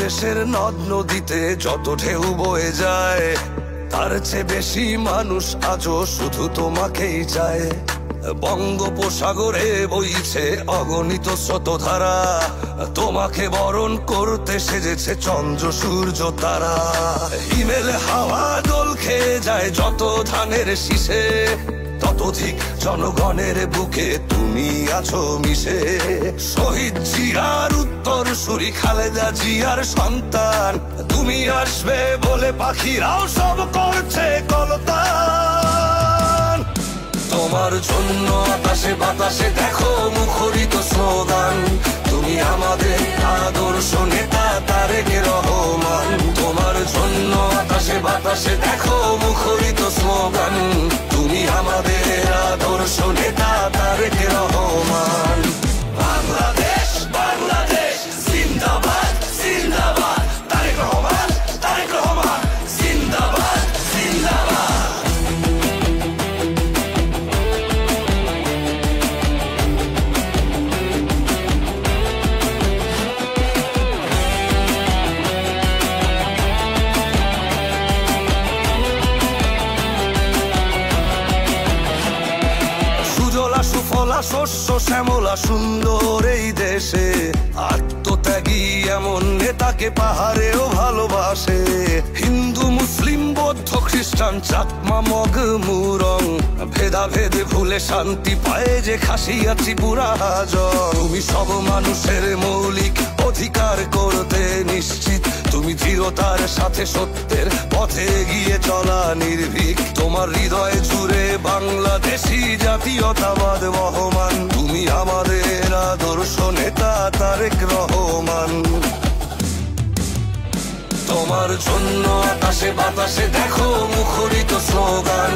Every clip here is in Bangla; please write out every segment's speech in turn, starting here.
দেশের নদ নদীতে যত ঢেউ বয়ে যায়, তার চেয়ে বেশি মানুষ আজও শুধু তোমাকেই চায়। বঙ্গোপসাগরে বইছে অগণিত স্রোতধারা, তোমাকে বরণ করতে সেজেছে চন্দ্র সূর্য তারা। হিমেল হাওয়া দোল খেয়ে যায় যত ধানের শীষে, ততোধিক জনগণের বুকে তুমি আছো মিশে। শহীদ জিয়ার উত্তর সুরি খালেদা জিয়ার সন্তান, তুমি আসবে বলে পাখিরাও সব করছে কলতান। তোমার জন্য আকাশে বাতাসে দেখো মুখরিত স্লোগান, তুমি আমাদের আদর্শ নেতা তারেক রহমান। তোমার জন্য আকাশে বাতাসে দেখো মুখরিত স্লোগান, তুমি আমাদের আদর্শ নেতা তারেক রহমান। বাংলাদেশ বাংলাদেশ জিন্দাবাদ জিন্দাবাদ, তারেক রহমান তারেক রহমান জিন্দাবাদ জিন্দাবাদ। সুফলা শস্য শ্যামলা সুন্দর এই দেশে, আত্মত্যাগী এমন নেতাকে পাহাড়েও ভালোবাসে। হিন্দু মুসলিম বৌদ্ধ খ্রিস্টান চাকমা মগ মুরং, ভেদাভেদে ভুলে শান্তি পায় যে খাসিয়া ত্রিপুরা হাজং। তুমি সব মানুষের মৌলিক অধিকার করতে নিশ্চিত, তুমি দৃঢ়তার সাথে সত্যের পথে গিয়ে চলা নির্ভীক। তোমার হৃদয় জুড়ে বাংলাদেশি জাতীয়তাবাদ বহমান, তুমি আমাদের আদর্শ নেতা তারেক রহমান। তোমার জন্য আকাশে বাতাসে দেখো মুখরিত স্লোগান,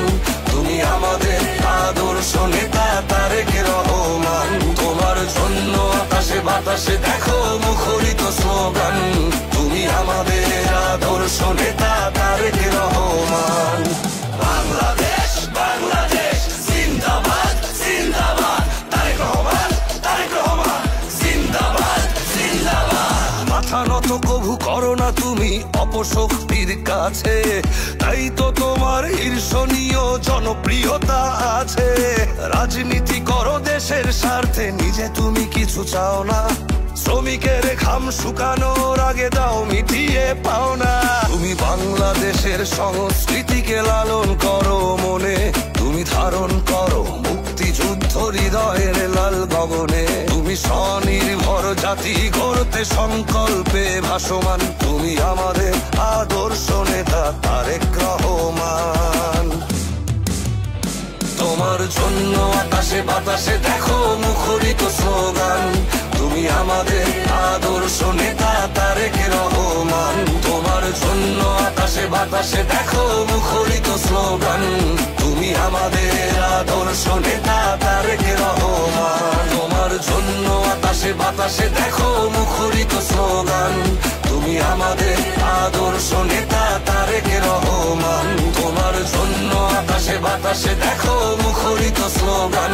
তুমি আমাদের আদর্শ নেতা তারেক রহমান। তোমার জন্য আকাশে বাতাসে দেখো মুখরিত স্লোগান, তুমি আমাদের আদর্শ নেতা তারেক রহমান। বাংলাদেশ বাংলাদেশ জিন্দাবাদ জিন্দাবাদ, তারেক রহমান তারেক রহমান জিন্দাবাদ জিন্দাবাদ। মাথা নত কভু করো না তুমি অপশক্তির কাছে, তাই তো তোমার ঈর্ষণীয় জনপ্রিয়তা আছে। রাজনীতি করো দেশের স্বার্থে, নিজে তুমি কিছু চাও না। শ্রমিকের ঘাম শুকানোর আগে দাও মিটিয়ে পাও না। তুমি বাংলাদেশের সংস্কৃতিকে লালন করো মনে, তুমি ধারণ করো মুক্তিযুদ্ধ হৃদয়ের লাল গগনে। তুমি স্বনির্ভর জাতি গড়তে সংকল্পে ভাসমান, তুমি আমাদের আদর্শ নেতা তারেক রহমান। তোমার জন্য আকাশে বাতাসে দেখো মুখরিত স্লোগান, তুমি আমাদের আদর্শ নেতা তারেক রহমান। তোমার জন্য আকাশে বাতাসে দেখো মুখরিত স্লোগান, তুমি আমাদের আদর্শ নেতা তারেক রহমান। তোমার জন্য আকাশে বাতাসে দেখো মুখরিত স্লোগান, তুমি আমাদের আদর্শ নেতা তারেক রহমান। তোমার জন্য আকাশে বাতাসে দেখো মুখরিত স্লোগান,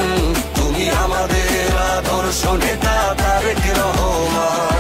তুমি আমাদের আদর্শ নেতা তারেক রহমান।